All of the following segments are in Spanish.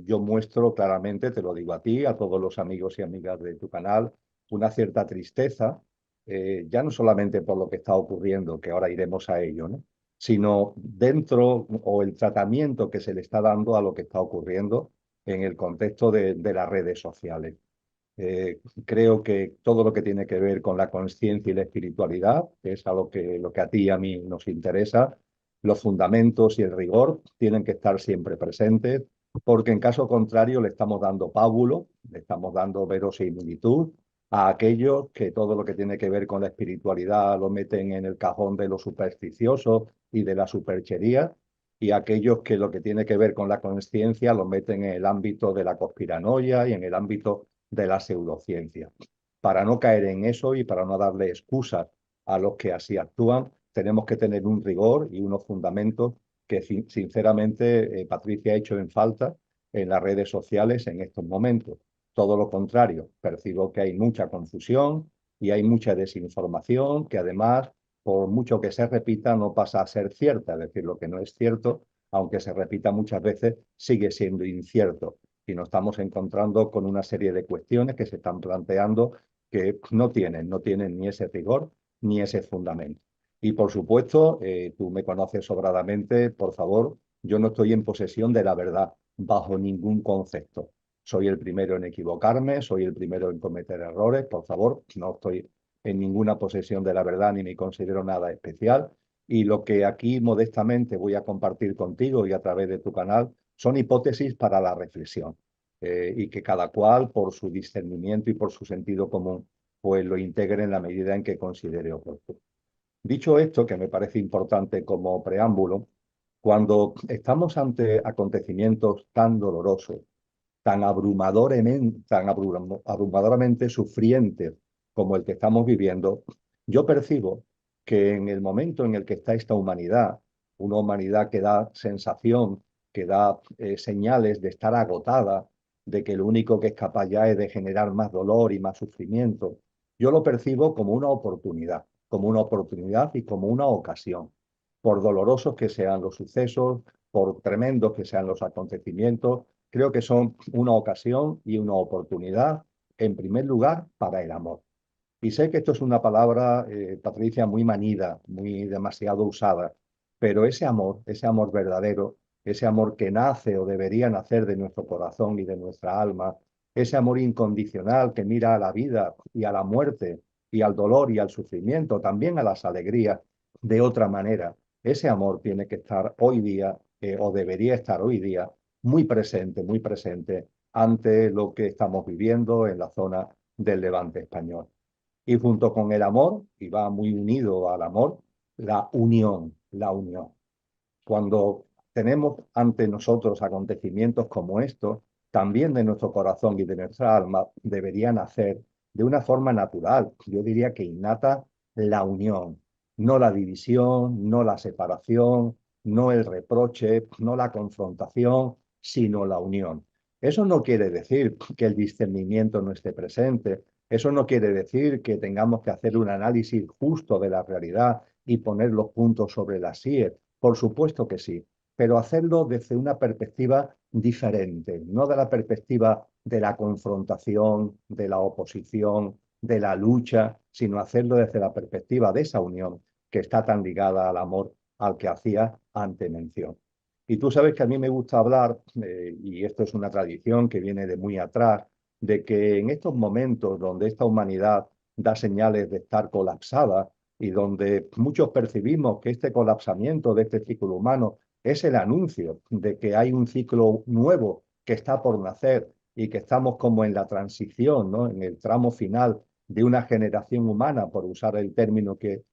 yo muestro claramente, te lo digo a ti, a todos los amigos y amigas de tu canal, una cierta tristeza, ya no solamente por lo que está ocurriendo, que ahora iremos a ello, ¿no? Sino dentro o el tratamiento que se le está dando a lo que está ocurriendo en el contexto de las redes sociales. Creo que todo lo que tiene que ver con la conciencia y la espiritualidad, que es a lo que a ti y a mí nos interesa, los fundamentos y el rigor tienen que estar siempre presentes, porque en caso contrario le estamos dando pábulo, le estamos dando verosimilitud a aquellos que todo lo que tiene que ver con la espiritualidad lo meten en el cajón de lo supersticioso y de la superchería, y aquellos que lo que tiene que ver con la conciencia lo meten en el ámbito de la conspiranoia y en el ámbito de la pseudociencia. Para no caer en eso y para no darle excusas a los que así actúan, tenemos que tener un rigor y unos fundamentos que sinceramente Patricia ha hecho en falta en las redes sociales en estos momentos. Todo lo contrario, percibo que hay mucha confusión y hay mucha desinformación que además, por mucho que se repita, no pasa a ser cierta. Es decir, lo que no es cierto, aunque se repita muchas veces, sigue siendo incierto. Y nos estamos encontrando con una serie de cuestiones que se están planteando que no tienen ni ese rigor ni ese fundamento. Y por supuesto, tú me conoces sobradamente, por favor, yo no estoy en posesión de la verdad bajo ningún concepto. Soy el primero en equivocarme, soy el primero en cometer errores, por favor, no estoy en ninguna posesión de la verdad ni me considero nada especial. Y lo que aquí modestamente voy a compartir contigo y a través de tu canal son hipótesis para la reflexión y que cada cual, por su discernimiento y por su sentido común, pues lo integre en la medida en que considere oportuno. Dicho esto, que me parece importante como preámbulo, cuando estamos ante acontecimientos tan dolorosos, abrumadoramente sufrientes como el que estamos viviendo, yo percibo que en el momento en el que está esta humanidad, una humanidad que da sensación, que da señales de estar agotada, de que lo único que es capaz ya es de generar más dolor y más sufrimiento, yo lo percibo como una oportunidad y como una ocasión. Por dolorosos que sean los sucesos, por tremendos que sean los acontecimientos, creo que son una ocasión y una oportunidad, en primer lugar, para el amor. Y sé que esto es una palabra, Patricia, muy manida, muy demasiado usada, pero ese amor verdadero, ese amor que nace o debería nacer de nuestro corazón y de nuestra alma, ese amor incondicional que mira a la vida y a la muerte y al dolor y al sufrimiento, también a las alegrías, de otra manera. Ese amor tiene que estar hoy día, o debería estar hoy día, muy presente ante lo que estamos viviendo en la zona del Levante español. Y junto con el amor, y va muy unido al amor, la unión, la unión. Cuando tenemos ante nosotros acontecimientos como estos, también de nuestro corazón y de nuestra alma deberían hacer de una forma natural, yo diría que innata, la unión, no la división, no la separación, no el reproche, no la confrontación, sino la unión. Eso no quiere decir que el discernimiento no esté presente, eso no quiere decir que tengamos que hacer un análisis justo de la realidad y poner los puntos sobre las IES. Por supuesto que sí, pero hacerlo desde una perspectiva diferente, no de la perspectiva de la confrontación, de la oposición, de la lucha, sino hacerlo desde la perspectiva de esa unión que está tan ligada al amor al que hacía ante mención. Y tú sabes que a mí me gusta hablar, y esto es una tradición que viene de muy atrás, de que en estos momentos donde esta humanidad da señales de estar colapsada, y donde muchos percibimos que este colapsamiento de este ciclo humano es el anuncio de que hay un ciclo nuevo que está por nacer y que estamos como en la transición, ¿no? En el tramo final de una generación humana, por usar el término que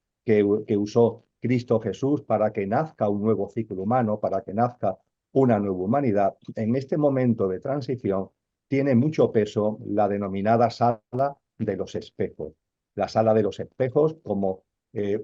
usó Cristo Jesús, para que nazca un nuevo ciclo humano, para que nazca una nueva humanidad. En este momento de transición tiene mucho peso la denominada sala de los espejos. La sala de los espejos como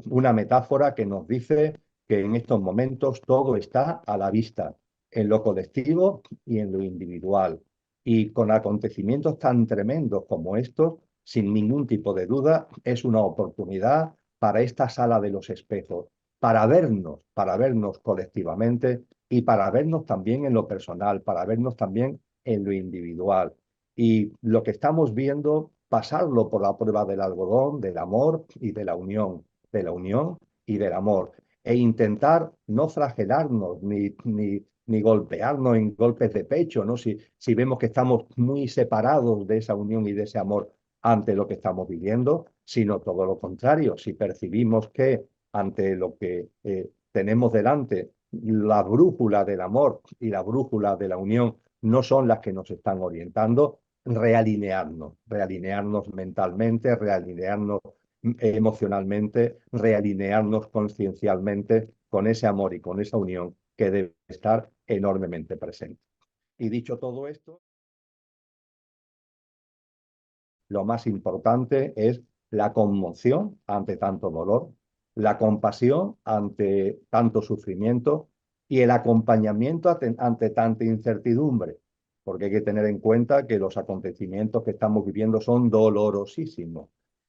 una metáfora que nos dice que en estos momentos todo está a la vista, en lo colectivo y en lo individual. Y con acontecimientos tan tremendos como estos, sin ningún tipo de duda, es una oportunidad para esta sala de los espejos, para vernos colectivamente y para vernos también en lo personal, para vernos también en lo individual. Y lo que estamos viendo, pasarlo por la prueba del algodón, del amor y de la unión, de la unión y del amor, e intentar no flagelarnos ni golpearnos en golpes de pecho, ¿no? Si vemos que estamos muy separados de esa unión y de ese amor ante lo que estamos viviendo, sino todo lo contrario, si percibimos que ante lo que tenemos delante, la brújula del amor y la brújula de la unión no son las que nos están orientando, realinearnos mentalmente, realinearnos emocionalmente, realinearnos conciencialmente con ese amor y con esa unión que debe estar enormemente presente. Y dicho todo esto, lo más importante es la conmoción ante tanto dolor, la compasión ante tanto sufrimiento y el acompañamiento ante tanta incertidumbre, porque hay que tener en cuenta que los acontecimientos que estamos viviendo son dolorosísimos.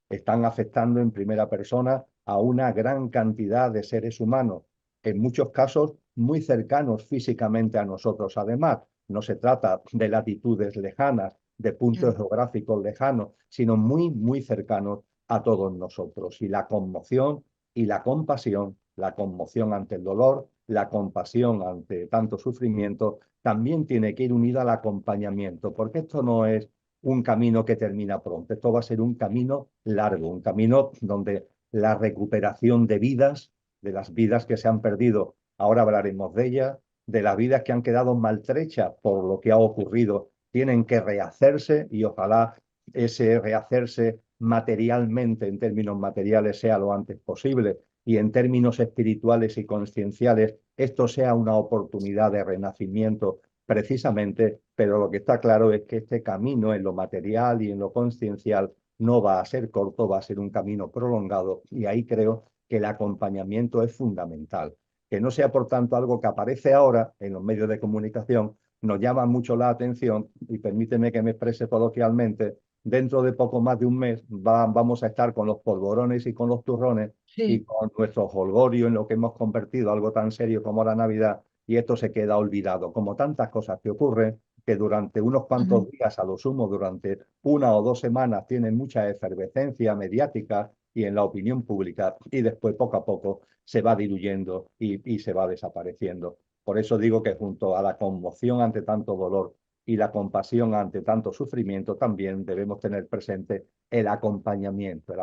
Están afectando en primera persona a una gran cantidad de seres humanos, en muchos casos muy cercanos físicamente a nosotros. Además, no se trata de latitudes lejanas, de puntos geográficos lejanos, sino muy cercanos a todos nosotros. Y la conmoción y la conmoción ante el dolor, la compasión ante tanto sufrimiento, también tiene que ir unida al acompañamiento, porque esto no es un camino que termina pronto, esto va a ser un camino largo, un camino donde la recuperación de vidas, de las vidas que se han perdido, ahora hablaremos de ellas, de las vidas que han quedado maltrechas por lo que ha ocurrido, tienen que rehacerse y ojalá ese rehacerse materialmente, en términos materiales, sea lo antes posible y en términos espirituales y concienciales, esto sea una oportunidad de renacimiento precisamente, pero lo que está claro es que este camino en lo material y en lo conciencial no va a ser corto, va a ser un camino prolongado y ahí creo que el acompañamiento es fundamental. Que no sea, por tanto, algo que aparece ahora en los medios de comunicación, nos llama mucho la atención y permíteme que me exprese coloquialmente, dentro de poco más de un mes vamos a estar con los polvorones y con los turrones y Sí. con nuestro jolgorio en lo que hemos convertido algo tan serio como la Navidad y esto se queda olvidado, como tantas cosas que ocurren que durante unos cuantos Ujú. días, a lo sumo durante 1 o 2 semanas, tienen mucha efervescencia mediática y en la opinión pública y después poco a poco se va diluyendo y se va desapareciendo. Por eso digo que junto a la conmoción ante tanto dolor y la compasión ante tanto sufrimiento, también debemos tener presente el acompañamiento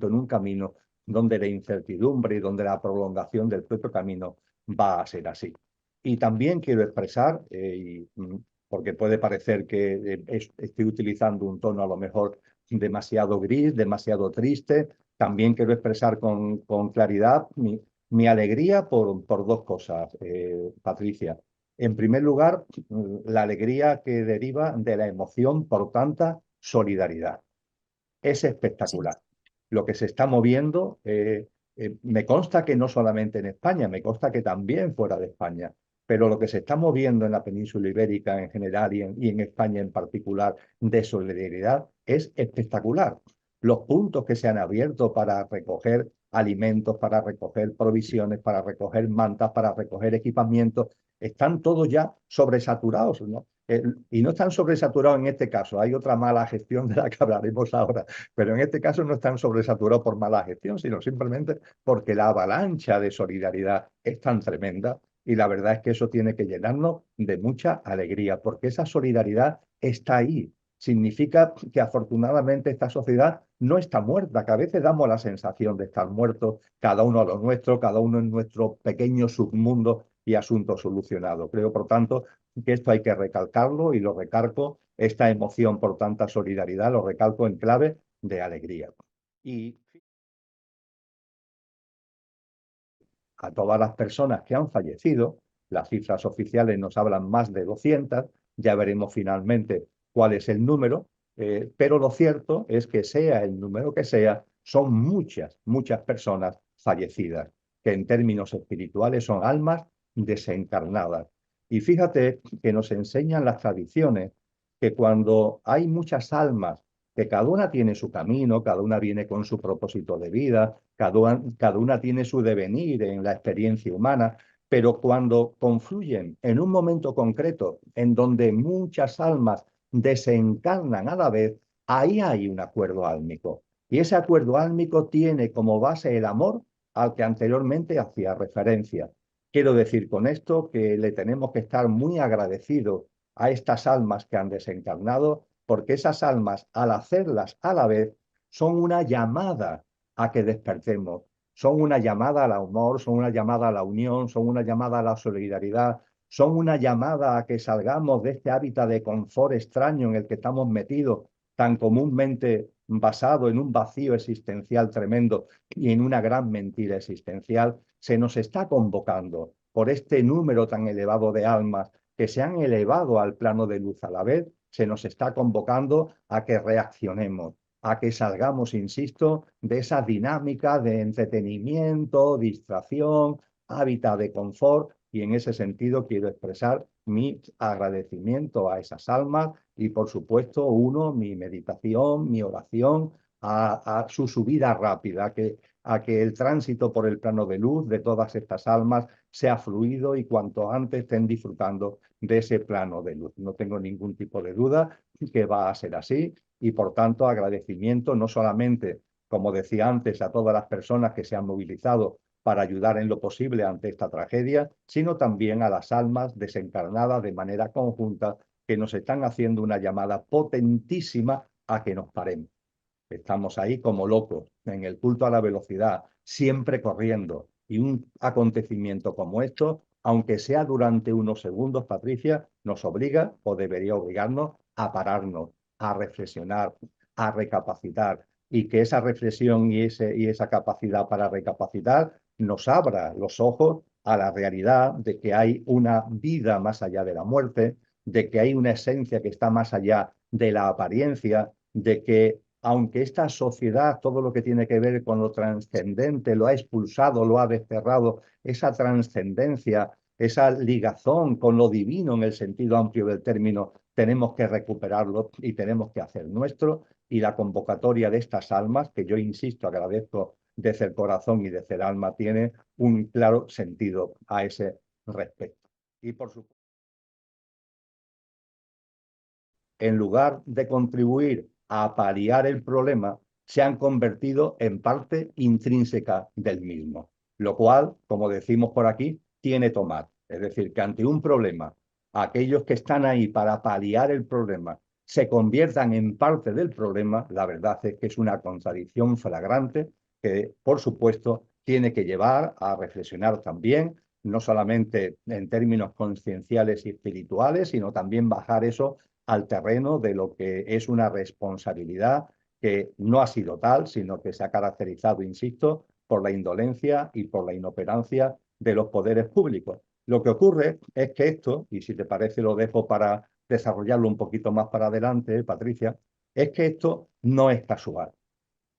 en un camino donde la incertidumbre y donde la prolongación del propio camino va a ser así. Y también quiero expresar, porque puede parecer que estoy utilizando un tono a lo mejor demasiado gris, demasiado triste, también quiero expresar con claridad mi alegría por dos cosas, Patricia. En primer lugar, la alegría que deriva de la emoción por tanta solidaridad. Es Sí. espectacular. Lo que se está moviendo, me consta que no solamente en España, me consta que también fuera de España, pero lo que se está moviendo en la península ibérica en general y en España en particular de solidaridad es espectacular. Los puntos que se han abierto para recoger alimentos, para recoger provisiones, para recoger mantas, para recoger equipamientos, están todos ya sobresaturados, ¿no? Y no están sobresaturados en este caso, hay otra mala gestión de la que hablaremos ahora, pero en este caso no están sobresaturados por mala gestión, sino simplemente porque la avalancha de solidaridad es tan tremenda y la verdad es que eso tiene que llenarnos de mucha alegría, porque esa solidaridad está ahí. Significa que afortunadamente esta sociedad no está muerta, que a veces damos la sensación de estar muertos, cada uno a lo nuestro, cada uno en nuestro pequeño submundo y asunto solucionado. Creo, por tanto, que esto hay que recalcarlo y lo recalco, esta emoción por tanta solidaridad, lo recalco en clave de alegría. Y a todas las personas que han fallecido, las cifras oficiales nos hablan más de 200, ya veremos finalmente cuál es el número, pero lo cierto es que sea el número que sea, son muchas personas fallecidas, que en términos espirituales son almas desencarnadas. Y fíjate que nos enseñan las tradiciones que cuando hay muchas almas, que cada una tiene su camino, cada una viene con su propósito de vida, cada una tiene su devenir en la experiencia humana, pero cuando confluyen en un momento concreto en donde muchas almas desencarnan a la vez, ahí hay un acuerdo álmico. Y ese acuerdo álmico tiene como base el amor al que anteriormente hacía referencia. Quiero decir con esto que le tenemos que estar muy agradecidos a estas almas que han desencarnado, porque esas almas, al hacerlas a la vez, son una llamada a que despertemos, son una llamada al amor, son una llamada a la unión, son una llamada a la solidaridad, son una llamada a que salgamos de este hábitat de confort extraño en el que estamos metidos, tan comúnmente basado en un vacío existencial tremendo y en una gran mentira existencial. Se nos está convocando por este número tan elevado de almas que se han elevado al plano de luz a la vez, se nos está convocando a que reaccionemos, a que salgamos, insisto, de esa dinámica de entretenimiento, distracción, hábitat de confort, y en ese sentido quiero expresar mi agradecimiento a esas almas y, por supuesto, mi meditación, mi oración a su subida rápida, a que el tránsito por el plano de luz de todas estas almas sea fluido y cuanto antes estén disfrutando de ese plano de luz. No tengo ningún tipo de duda que va a ser así y, por tanto, agradecimiento no solamente, como decía antes, a todas las personas que se han movilizado para ayudar en lo posible ante esta tragedia, sino también a las almas desencarnadas de manera conjunta que nos están haciendo una llamada potentísima a que nos paremos. Estamos ahí como locos, en el culto a la velocidad, siempre corriendo. Y un acontecimiento como esto, aunque sea durante unos segundos, Patricia, nos obliga o debería obligarnos a pararnos, a reflexionar, a recapacitar. Y que esa reflexión y esa capacidad para recapacitar nos abra los ojos a la realidad de que hay una vida más allá de la muerte, de que hay una esencia que está más allá de la apariencia, de que aunque esta sociedad, todo lo que tiene que ver con lo trascendente, lo ha expulsado, lo ha desterrado, esa trascendencia, esa ligazón con lo divino en el sentido amplio del término, tenemos que recuperarlo y tenemos que hacer nuestro. Y la convocatoria de estas almas, que yo insisto, agradezco desde el corazón y desde el alma, tiene un claro sentido a ese respecto. Y por supuesto, en lugar de contribuir a paliar el problema, se han convertido en parte intrínseca del mismo, lo cual, como decimos por aquí, tiene tomar. Es decir, que ante un problema, aquellos que están ahí para paliar el problema se conviertan en parte del problema, la verdad es que es una contradicción flagrante que, por supuesto, tiene que llevar a reflexionar también, no solamente en términos conscienciales y espirituales, sino también bajar eso al terreno de lo que es una responsabilidad que no ha sido tal, sino que se ha caracterizado, insisto, por la indolencia y por la inoperancia de los poderes públicos. Lo que ocurre es que esto, y si te parece lo dejo para desarrollarlo un poquito más para adelante, Patricia, es que esto no es casual,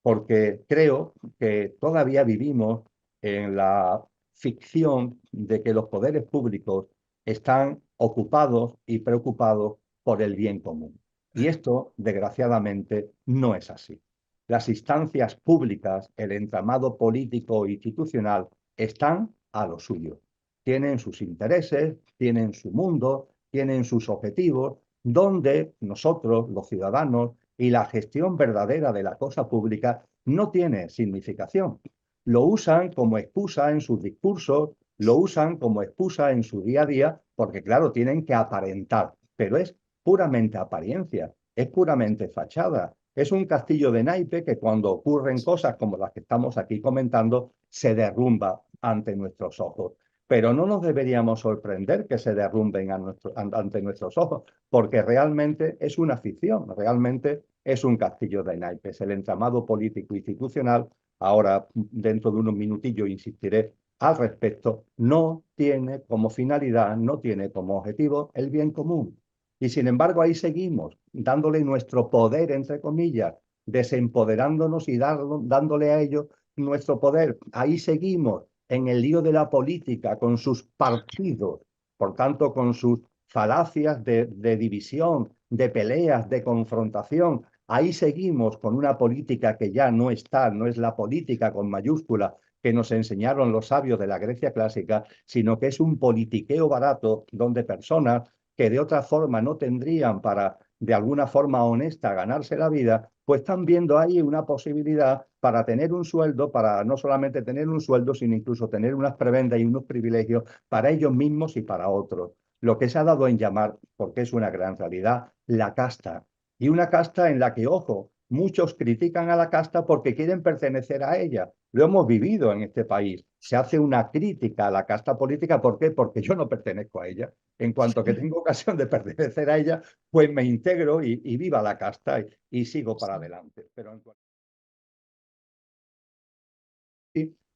porque creo que todavía vivimos en la ficción de que los poderes públicos están ocupados y preocupados por el bien común. Y esto, desgraciadamente, no es así. Las instancias públicas, el entramado político e institucional, están a lo suyo. Tienen sus intereses, tienen su mundo, tienen sus objetivos, donde nosotros, los ciudadanos, y la gestión verdadera de la cosa pública no tiene significación. Lo usan como excusa en sus discursos, lo usan como excusa en su día a día, porque claro, tienen que aparentar, pero es puramente apariencia, es puramente fachada. Es un castillo de naipe que cuando ocurren cosas como las que estamos aquí comentando, se derrumba ante nuestros ojos. Pero no nos deberíamos sorprender que se derrumben ante nuestros ojos, porque realmente es una ficción, realmente es un castillo de naipes. El entramado político institucional, ahora dentro de unos minutillos insistiré al respecto, no tiene como finalidad, no tiene como objetivo el bien común. Y sin embargo ahí seguimos, dándole nuestro poder, entre comillas, desempoderándonos y dándole a ellos nuestro poder. Ahí seguimos en el lío de la política, con sus partidos, por tanto, con sus falacias de división, de peleas, de confrontación, Ahí seguimos con una política que ya no está, no es la política con mayúscula que nos enseñaron los sabios de la Grecia clásica, sino que es un politiqueo barato donde personas que de otra forma no tendrían para, de alguna forma honesta, ganarse la vida, pues están viendo ahí una posibilidad para tener un sueldo, para no solamente tener un sueldo, sino incluso tener unas prebendas y unos privilegios para ellos mismos y para otros. Lo que se ha dado en llamar, porque es una gran realidad, la casta. Y una casta en la que, ojo, muchos critican a la casta porque quieren pertenecer a ella. Lo hemos vivido en este país. Se hace una crítica a la casta política. ¿Por qué? Porque yo no pertenezco a ella. En cuanto que tengo ocasión de pertenecer a ella, pues me integro y viva la casta y sigo para adelante. Pero en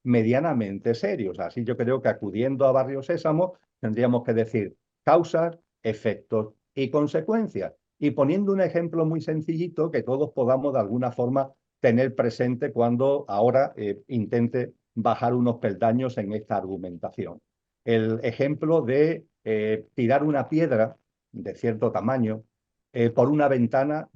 medianamente serios. Así yo creo que acudiendo a Barrio Sésamo tendríamos que decir causas, efectos y consecuencias. Y poniendo un ejemplo muy sencillito que todos podamos de alguna forma tener presente cuando ahora intente bajar unos peldaños en esta argumentación. El ejemplo de tirar una piedra de cierto tamaño por una ventana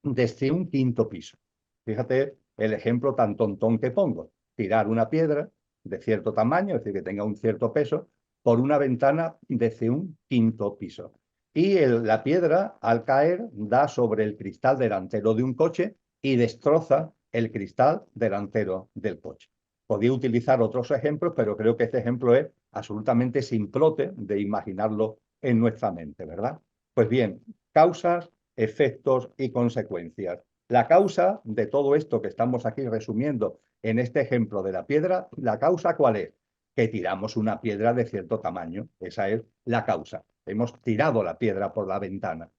desde un quinto piso. Fíjate el ejemplo tan tontón que pongo. Tirar una piedra de cierto tamaño, es decir, que tenga un cierto peso, por una ventana desde un quinto piso. Y la piedra, al caer, da sobre el cristal delantero de un coche y destroza el cristal delantero del coche. Podría utilizar otros ejemplos, pero creo que este ejemplo es absolutamente simplote de imaginarlo en nuestra mente, ¿verdad? Pues bien, causas, efectos y consecuencias. La causa de todo esto que estamos aquí resumiendo en este ejemplo de la piedra, ¿la causa cuál es? Que tiramos una piedra de cierto tamaño. Esa es la causa. Hemos tirado la piedra por la ventana.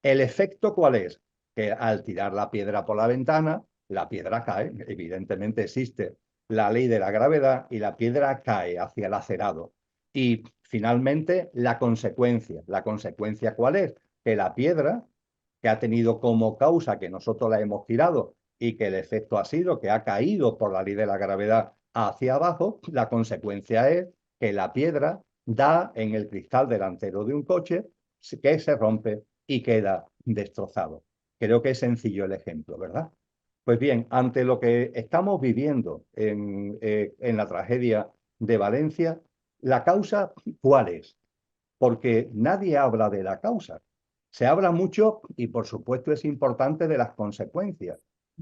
¿El efecto cuál es? Que al tirar la piedra por la ventana, la piedra cae. Evidentemente existe la ley de la gravedad y la piedra cae hacia el acerado. Y finalmente, la consecuencia. ¿La consecuencia cuál es? Que la piedra, que ha tenido como causa que nosotros la hemos tirado y que el efecto ha sido que ha caído por la ley de la gravedad hacia abajo, la consecuencia es que la piedra da en el cristal delantero de un coche que se rompe y queda destrozado. Creo que es sencillo el ejemplo, ¿verdad? Pues bien, ante lo que estamos viviendo en la tragedia de Valencia, ¿la causa cuál es? Porque nadie habla de la causa. Se habla mucho, y por supuesto es importante, de las consecuencias.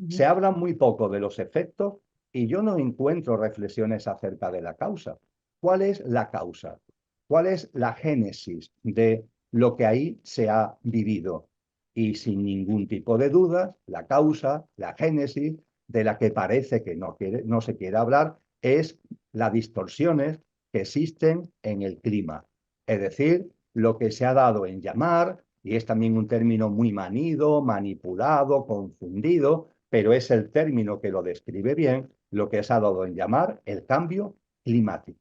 Se habla muy poco de los efectos y yo no encuentro reflexiones acerca de la causa. ¿Cuál es la causa? ¿Cuál es la génesis de lo que ahí se ha vivido? Y sin ningún tipo de duda, la causa, la génesis de la que parece que no se quiere hablar es las distorsiones que existen en el clima. Es decir, lo que se ha dado en llamar, y es también un término muy manido, manipulado, confundido, pero es el término que lo describe bien, lo que se ha dado en llamar el cambio climático.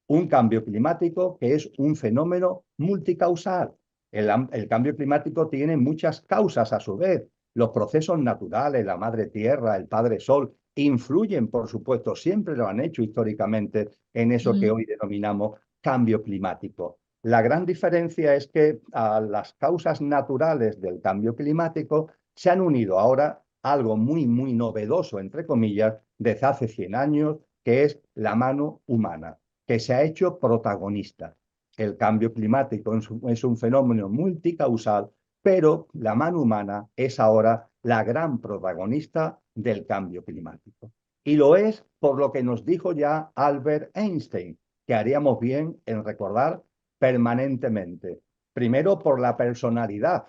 Un cambio climático que es un fenómeno multicausal. El cambio climático tiene muchas causas a su vez. Los procesos naturales, la madre tierra, el padre sol, influyen, por supuesto, siempre lo han hecho históricamente en eso que hoy denominamos cambio climático. La gran diferencia es que a las causas naturales del cambio climático se han unido ahora algo muy, muy novedoso, entre comillas, desde hace 100 años, que es la mano humana, que se ha hecho protagonista. El cambio climático es un fenómeno multicausal, pero la mano humana es ahora la gran protagonista del cambio climático. Y lo es por lo que nos dijo ya Albert Einstein, que haríamos bien en recordar permanentemente. Primero, por la personalidad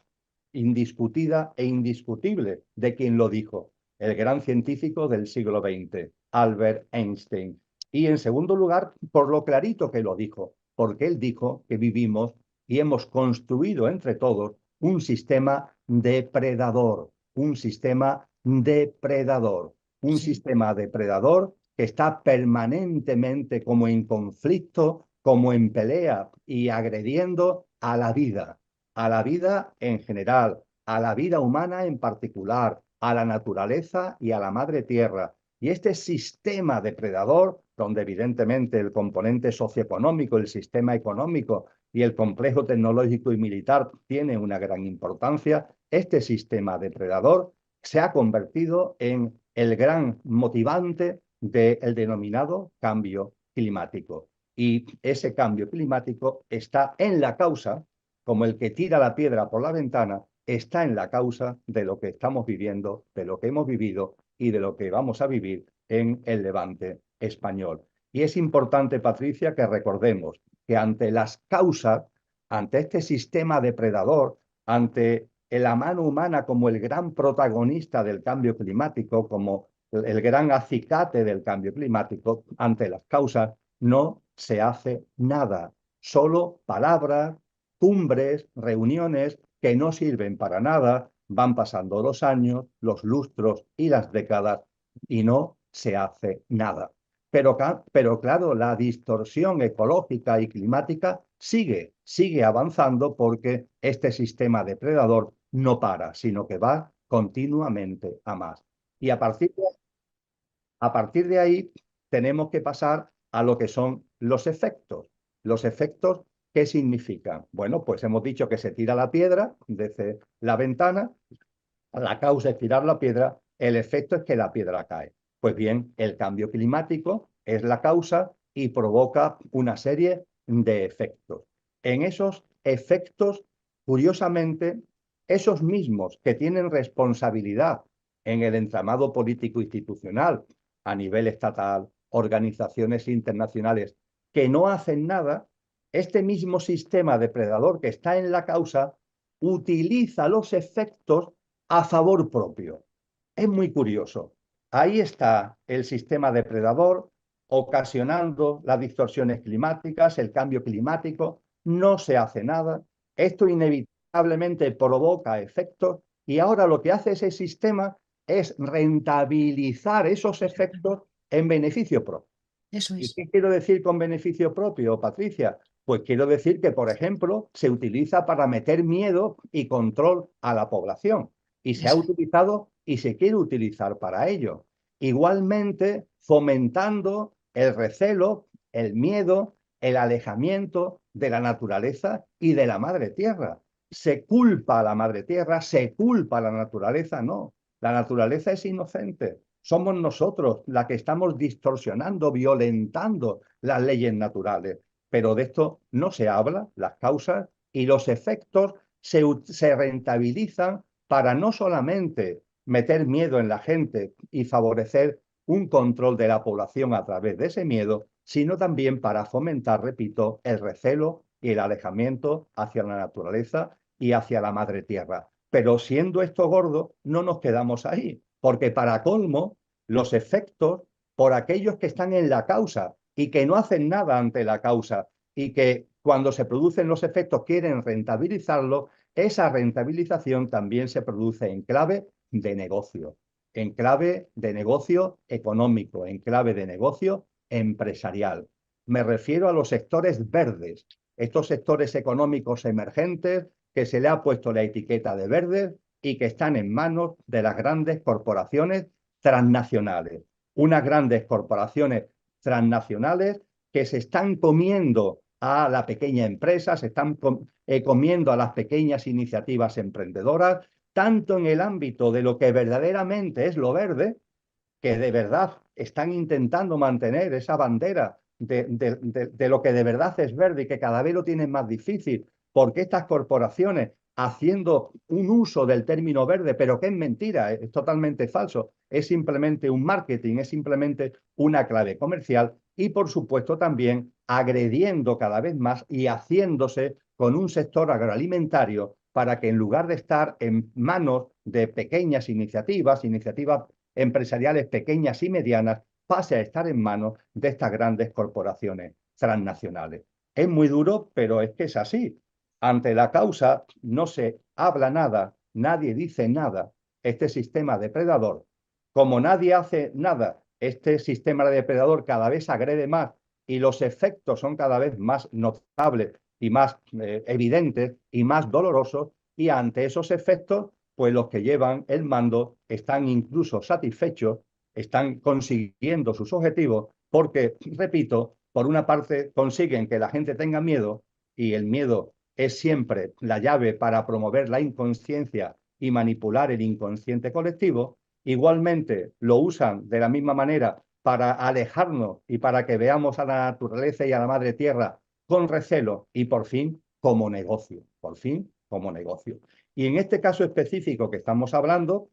indiscutida e indiscutible de quien lo dijo, el gran científico del siglo XX, Albert Einstein. Y en segundo lugar, por lo clarito que lo dijo, porque él dijo que vivimos y hemos construido entre todos un sistema depredador, un sistema depredador, un Sí. sistema depredador que está permanentemente como en conflicto, como en pelea y agrediendo a la vida en general, a la vida humana en particular, a la naturaleza y a la madre tierra. Y este sistema depredador, donde evidentemente el componente socioeconómico, el sistema económico y el complejo tecnológico y militar tiene una gran importancia, este sistema depredador se ha convertido en el gran motivante del denominado cambio climático. Y ese cambio climático está en la causa, como el que tira la piedra por la ventana, está en la causa de lo que estamos viviendo, de lo que hemos vivido y de lo que vamos a vivir en el Levante español. Y es importante, Patricia, que recordemos que ante las causas, ante este sistema depredador, ante la mano humana como el gran protagonista del cambio climático, como el gran acicate del cambio climático, ante las causas no se hace nada, solo palabras, cumbres, reuniones que no sirven para nada, van pasando los años, los lustros y las décadas y no se hace nada. Pero claro, la distorsión ecológica y climática sigue avanzando porque este sistema depredador no para, sino que va continuamente a más. Y a partir de ahí tenemos que pasar a lo que son los efectos. Los efectos, ¿qué significan? Bueno, pues hemos dicho que se tira la piedra desde la ventana, la causa es tirar la piedra, el efecto es que la piedra cae. Pues bien, el cambio climático es la causa y provoca una serie de efectos. En esos efectos, curiosamente, esos mismos que tienen responsabilidad en el entramado político institucional a nivel estatal, organizaciones internacionales que no hacen nada, este mismo sistema depredador que está en la causa utiliza los efectos a favor propio. Es muy curioso. Ahí está el sistema depredador ocasionando las distorsiones climáticas, el cambio climático, no se hace nada. Esto inevitablemente provoca efectos y ahora lo que hace ese sistema es rentabilizar esos efectos en beneficio propio. Eso ¿Y es. qué quiero decir con beneficio propio, Patricia? Pues quiero decir que, por ejemplo, se utiliza para meter miedo y control a la población. Y se ha Eso es. utilizado y se quiere utilizar para ello. Igualmente, fomentando el recelo, el miedo, el alejamiento de la naturaleza y de la madre tierra. Se culpa a la madre tierra, se culpa a la naturaleza, no. La naturaleza es inocente. Somos nosotros la que estamos distorsionando, violentando las leyes naturales. Pero de esto no se habla, las causas y los efectos se rentabilizan para no solamente meter miedo en la gente y favorecer un control de la población a través de ese miedo, sino también para fomentar, repito, el recelo y el alejamiento hacia la naturaleza y hacia la madre tierra. Pero siendo esto gordo, no nos quedamos ahí, porque para colmo, los efectos por aquellos que están en la causa y que no hacen nada ante la causa y que cuando se producen los efectos quieren rentabilizarlo, esa rentabilización también se produce en clave de negocio económico, en clave de negocio empresarial. Me refiero a los sectores verdes, estos sectores económicos emergentes que se le ha puesto la etiqueta de verdes y que están en manos de las grandes corporaciones transnacionales. Unas grandes corporaciones transnacionales que se están comiendo a la pequeña empresa, se están comiendo a las pequeñas iniciativas emprendedoras, tanto en el ámbito de lo que verdaderamente es lo verde, que de verdad están intentando mantener esa bandera de lo que de verdad es verde y que cada vez lo tienen más difícil, porque estas corporaciones haciendo un uso del término verde, pero que es mentira, es totalmente falso, es simplemente un marketing, es simplemente una clave comercial y por supuesto también agrediendo cada vez más y haciéndose con un sector agroalimentario para que en lugar de estar en manos de pequeñas iniciativas empresariales pequeñas y medianas, pase a estar en manos de estas grandes corporaciones transnacionales. Es muy duro, pero es que es así. Ante la causa no se habla nada, nadie dice nada. Este sistema depredador, como nadie hace nada, este sistema depredador cada vez agrede más y los efectos son cada vez más notables y más evidentes y más dolorosos, y ante esos efectos pues los que llevan el mando están incluso satisfechos, están consiguiendo sus objetivos, porque, repito, por una parte consiguen que la gente tenga miedo, y el miedo es siempre la llave para promover la inconsciencia y manipular el inconsciente colectivo, igualmente lo usan de la misma manera para alejarnos y para que veamos a la naturaleza y a la madre tierra con recelo y por fin como negocio, por fin como negocio. Y en este caso específico que estamos hablando,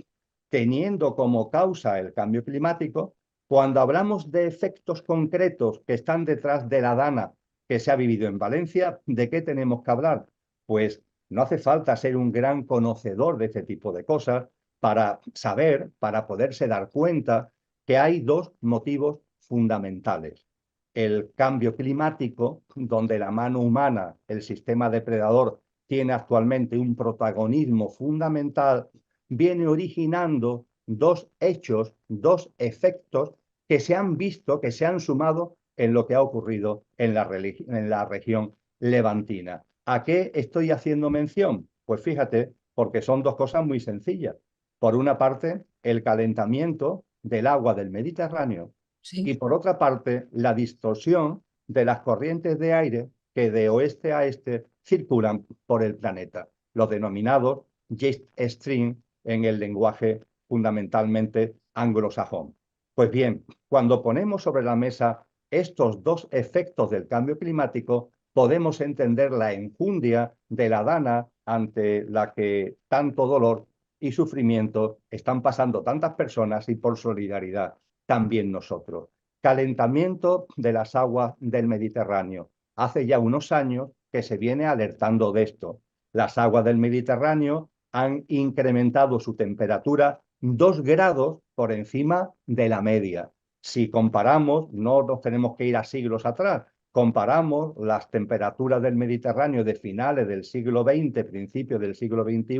teniendo como causa el cambio climático, cuando hablamos de efectos concretos que están detrás de la dana que se ha vivido en Valencia, ¿de qué tenemos que hablar? Pues no hace falta ser un gran conocedor de este tipo de cosas para saber, para poderse dar cuenta que hay dos motivos fundamentales. El cambio climático, donde la mano humana, el sistema depredador, tiene actualmente un protagonismo fundamental, viene originando dos hechos, dos efectos que se han visto, que se han sumado en lo que ha ocurrido en la región levantina. ¿A qué estoy haciendo mención? Pues fíjate, porque son dos cosas muy sencillas. Por una parte, el calentamiento del agua del Mediterráneo y Sí. por otra parte, la distorsión de las corrientes de aire que de oeste a este circulan por el planeta, los denominados jet stream en el lenguaje fundamentalmente anglosajón. Pues bien, cuando ponemos sobre la mesa estos dos efectos del cambio climático, podemos entender la enjundia de la dana ante la que tanto dolor y sufrimiento están pasando tantas personas y por solidaridad también nosotros. Calentamiento de las aguas del Mediterráneo. Hace ya unos años que se viene alertando de esto. Las aguas del Mediterráneo han incrementado su temperatura 2 grados por encima de la media. Si comparamos, no nos tenemos que ir a siglos atrás, comparamos las temperaturas del Mediterráneo de finales del siglo XX, principios del siglo XXI,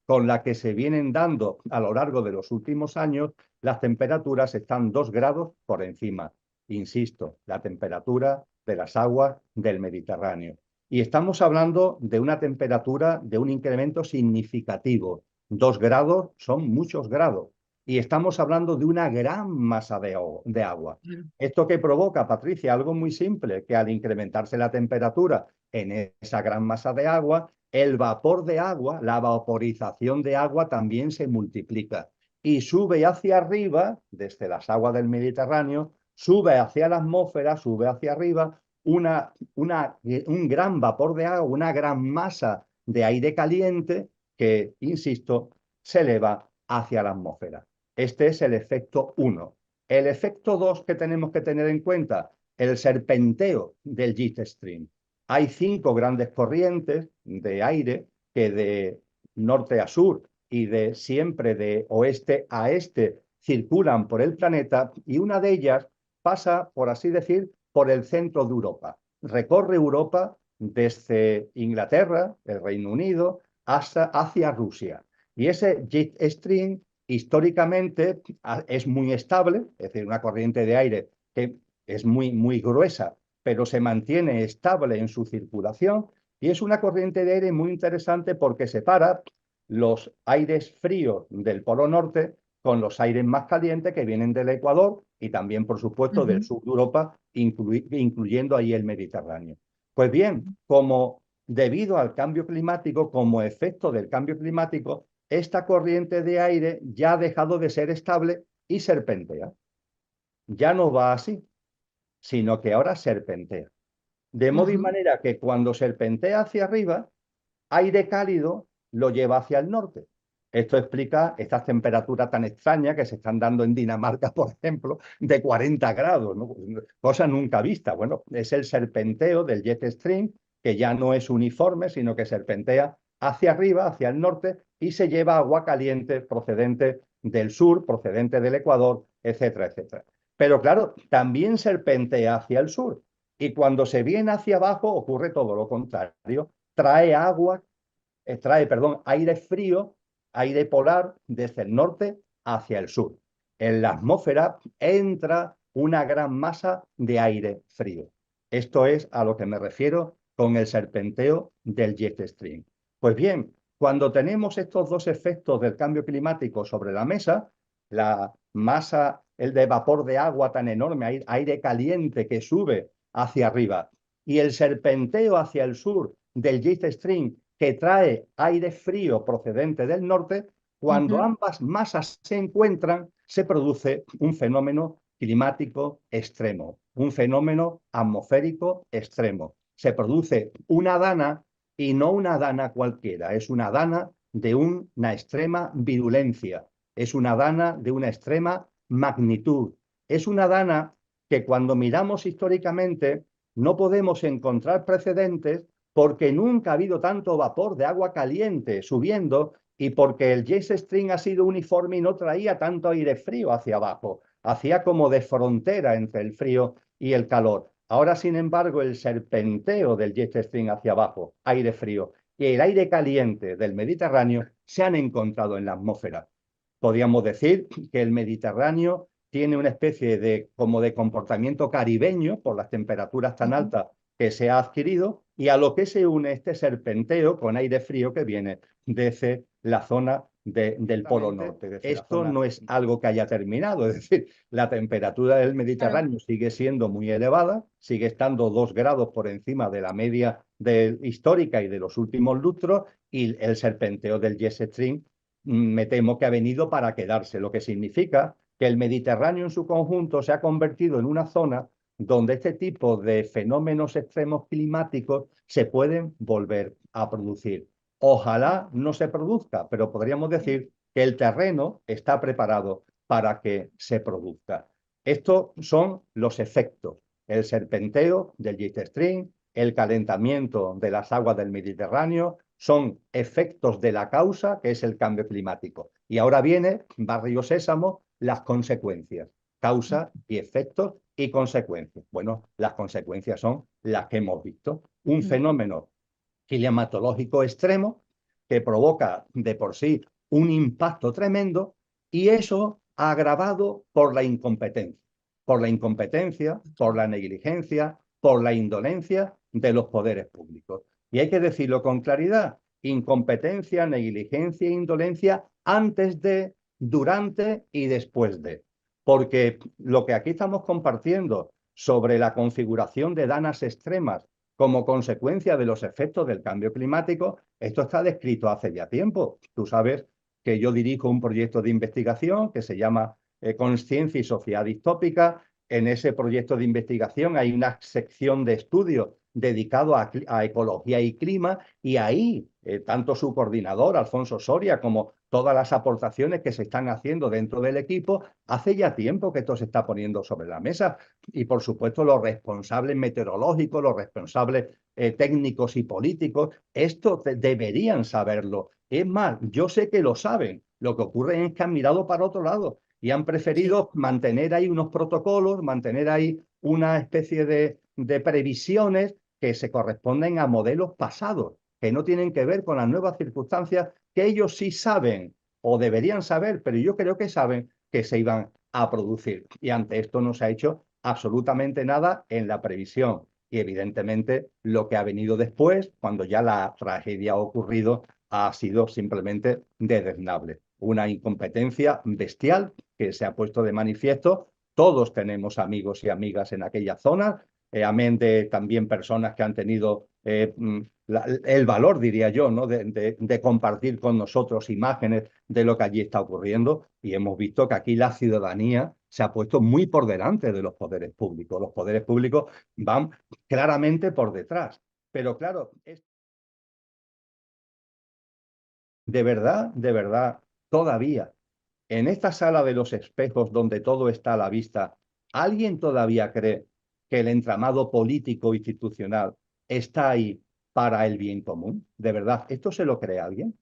con la que se vienen dando a lo largo de los últimos años, las temperaturas están 2 grados por encima. Insisto, la temperatura de las aguas del Mediterráneo. Y estamos hablando de una temperatura de un incremento significativo. 2 grados son muchos grados. Y estamos hablando de una gran masa de agua. Claro. ¿Esto qué provoca, Patricia? Algo muy simple, que al incrementarse la temperatura en esa gran masa de agua, el vapor de agua, la vaporización de agua también se multiplica y sube hacia arriba, desde las aguas del Mediterráneo, sube hacia la atmósfera, sube hacia arriba un gran vapor de agua, una gran masa de aire caliente que, insisto, se eleva hacia la atmósfera. Este es el efecto 1. El efecto 2 que tenemos que tener en cuenta, el serpenteo del jet stream. Hay 5 grandes corrientes de aire que de norte a sur y de siempre de oeste a este circulan por el planeta y una de ellas pasa, por así decir, por el centro de Europa. Recorre Europa desde Inglaterra, el Reino Unido, hasta hacia Rusia. Y ese jet stream históricamente es muy estable, es decir, una corriente de aire que es muy gruesa, pero se mantiene estable en su circulación y es una corriente de aire muy interesante porque separa los aires fríos del Polo Norte con los aires más calientes que vienen del Ecuador y también, por supuesto, del Ujú. sur de Europa, incluyendo ahí el Mediterráneo. Pues bien, como debido al cambio climático, como efecto del cambio climático, esta corriente de aire ya ha dejado de ser estable y serpentea. Ya no va así, sino que ahora serpentea. De modo y Ajá. manera que cuando serpentea hacia arriba, aire cálido lo lleva hacia el norte. Esto explica estas temperaturas tan extrañas que se están dando en Dinamarca, por ejemplo, de 40 grados, ¿no? Cosa nunca vista. Bueno, es el serpenteo del jet stream, que ya no es uniforme, sino que serpentea hacia arriba, hacia el norte, y se lleva agua caliente procedente del sur, procedente del Ecuador, etcétera, etcétera. Pero claro, también serpentea hacia el sur. Y cuando se viene hacia abajo ocurre todo lo contrario. Trae agua perdón, aire frío, aire polar desde el norte hacia el sur. En la atmósfera entra una gran masa de aire frío. Esto es a lo que me refiero con el serpenteo del jet stream. Pues bien, cuando tenemos estos dos efectos del cambio climático sobre la mesa, la masa, el de vapor de agua tan enorme, aire caliente que sube hacia arriba, y el serpenteo hacia el sur del jet stream que trae aire frío procedente del norte. Cuando ambas masas se encuentran, se produce un fenómeno climático extremo, un fenómeno atmosférico extremo. Se produce una dana, y no una dana cualquiera, es una dana de una extrema virulencia, es una dana de una extrema magnitud, es una dana que cuando miramos históricamente no podemos encontrar precedentes porque nunca ha habido tanto vapor de agua caliente subiendo y porque el jet stream ha sido uniforme y no traía tanto aire frío hacia abajo, hacía como de frontera entre el frío y el calor. Ahora, sin embargo, el serpenteo del jet stream hacia abajo, aire frío, y el aire caliente del Mediterráneo se han encontrado en la atmósfera. Podríamos decir que el Mediterráneo tiene una especie de, como de comportamiento caribeño por las temperaturas tan altas que se ha adquirido, y a lo que se une este serpenteo con aire frío que viene desde la zona del Polo Norte. Esto no es algo que haya terminado, es decir, la temperatura del Mediterráneo Claro. sigue siendo muy elevada, sigue estando 2 grados por encima de la media histórica y de los últimos lustros, y el serpenteo del jet stream me temo que ha venido para quedarse, lo que significa que el Mediterráneo en su conjunto se ha convertido en una zona donde este tipo de fenómenos extremos climáticos se pueden volver a producir. Ojalá no se produzca, pero podríamos decir que el terreno está preparado para que se produzca. Estos son los efectos: el serpenteo del jet stream, el calentamiento de las aguas del Mediterráneo, son efectos de la causa, que es el cambio climático. Y ahora viene, Barrio Sésamo, las consecuencias: causa y efectos y consecuencias. Bueno, las consecuencias son las que hemos visto. Un fenómeno climatológico extremo que provoca de por sí un impacto tremendo, y eso agravado por la incompetencia, por la negligencia, por la indolencia de los poderes públicos. Y hay que decirlo con claridad: incompetencia, negligencia e indolencia antes de, durante y después de. Porque lo que aquí estamos compartiendo sobre la configuración de danas extremas como consecuencia de los efectos del cambio climático, esto está descrito hace ya tiempo. Tú sabes que yo dirijo un proyecto de investigación que se llama Consciencia y Sociedad Distópica. En ese proyecto de investigación hay una sección de estudio dedicado a ecología y clima, y ahí tanto su coordinador, Alfonso Soria, como todas las aportaciones que se están haciendo dentro del equipo, hace ya tiempo que esto se está poniendo sobre la mesa. Y por supuesto los responsables meteorológicos, los responsables técnicos y políticos, esto deberían saberlo. Es más, yo sé que lo saben. Lo que ocurre es que han mirado para otro lado y han Sí. preferido mantener ahí unos protocolos, mantener ahí una especie de previsiones que se corresponden a modelos pasados, que no tienen que ver con las nuevas circunstancias que ellos sí saben o deberían saber, pero yo creo que saben que se iban a producir. Y ante esto no se ha hecho absolutamente nada en la previsión. Y evidentemente lo que ha venido después, cuando ya la tragedia ha ocurrido, ha sido simplemente desdeñable. Una incompetencia bestial que se ha puesto de manifiesto. Todos tenemos amigos y amigas en aquella zona, amén de también personas que han tenido el valor, diría yo, ¿no? de compartir con nosotros imágenes de lo que allí está ocurriendo, y hemos visto que aquí la ciudadanía se ha puesto muy por delante de los poderes públicos. Los poderes públicos van claramente por detrás. Pero claro, de verdad, todavía, en esta sala de los espejos donde todo está a la vista, ¿alguien todavía cree que el entramado político institucional está ahí para el bien común? ¿De verdad esto se lo cree alguien?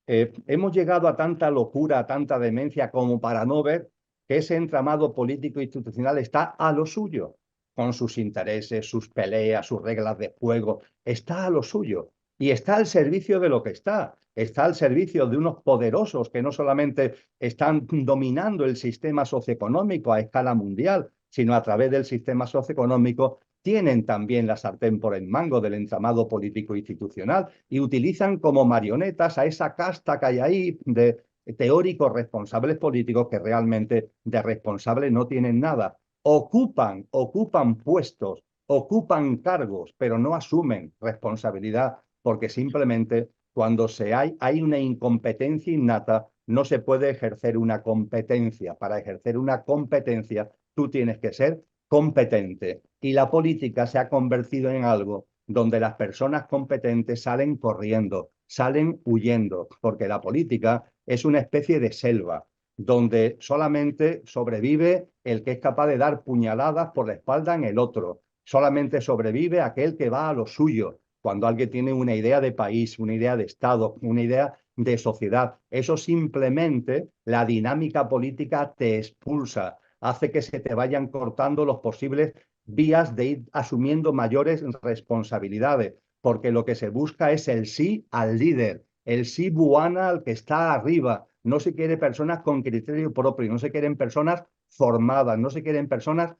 Hemos llegado a tanta locura, a tanta demencia, como para no ver que ese entramado político institucional está a lo suyo, con sus intereses, sus peleas, sus reglas de juego, está a lo suyo y está al servicio de lo que está al servicio de unos poderosos que no solamente están dominando el sistema socioeconómico a escala mundial, sino a través del sistema socioeconómico tienen también la sartén por el mango del entramado político institucional y utilizan como marionetas a esa casta que hay ahí de teóricos responsables políticos que realmente de responsables no tienen nada. Ocupan puestos, ocupan cargos, pero no asumen responsabilidad porque simplemente cuando hay una incompetencia innata, no se puede ejercer una competencia. Para ejercer una competencia, tú tienes que ser competente. Y la política se ha convertido en algo donde las personas competentes salen corriendo, salen huyendo, porque la política es una especie de selva donde solamente sobrevive el que es capaz de dar puñaladas por la espalda en el otro. Solamente sobrevive aquel que va a lo suyo. Cuando alguien tiene una idea de país, una idea de Estado, una idea de sociedad, eso simplemente la dinámica política te expulsa, hace que se te vayan cortando los posibles vías de ir asumiendo mayores responsabilidades, porque lo que se busca es el sí al líder, el sí buana al que está arriba. No se quiere personas con criterio propio, no se quieren personas formadas, no se quieren personas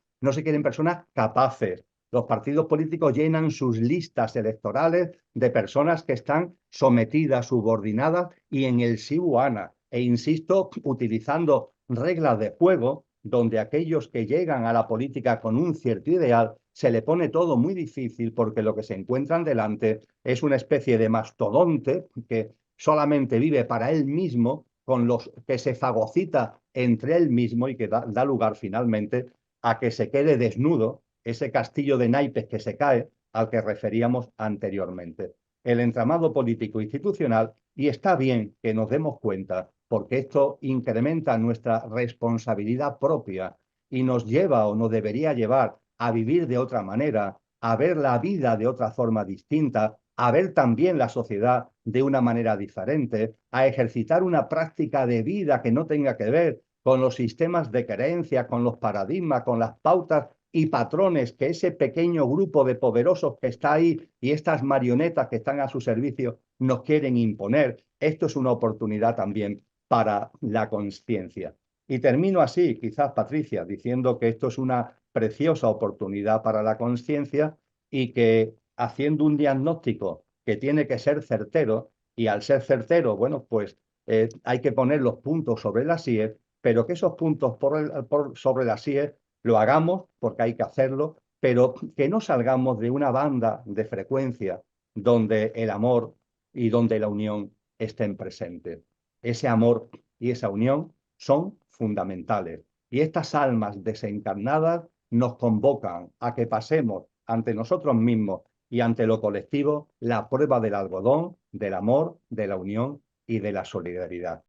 capaces. Los partidos políticos llenan sus listas electorales de personas que están sometidas, subordinadas y en el sí buana. E insisto, utilizando reglas de juego donde aquellos que llegan a la política con un cierto ideal se le pone todo muy difícil porque lo que se encuentran delante es una especie de mastodonte que solamente vive para él mismo, con los que se fagocita entre él mismo y que da lugar finalmente a que se quede desnudo ese castillo de naipes que se cae al que referíamos anteriormente. El entramado político institucional, y está bien que nos demos cuenta, porque esto incrementa nuestra responsabilidad propia y nos lleva o nos debería llevar a vivir de otra manera, a ver la vida de otra forma distinta, a ver también la sociedad de una manera diferente, a ejercitar una práctica de vida que no tenga que ver con los sistemas de creencia, con los paradigmas, con las pautas y patrones que ese pequeño grupo de poderosos que está ahí y estas marionetas que están a su servicio nos quieren imponer. Esto es una oportunidad también para la conciencia. Y termino así, quizás, Patricia, diciendo que esto es una preciosa oportunidad para la conciencia y que haciendo un diagnóstico que tiene que ser certero, y al ser certero, bueno, pues hay que poner los puntos sobre las IE, pero que esos puntos sobre las IE lo hagamos porque hay que hacerlo, pero que no salgamos de una banda de frecuencia donde el amor y donde la unión estén presentes. Ese amor y esa unión son fundamentales. Y estas almas desencarnadas nos convocan a que pasemos ante nosotros mismos y ante lo colectivo la prueba del algodón, del amor, de la unión y de la solidaridad.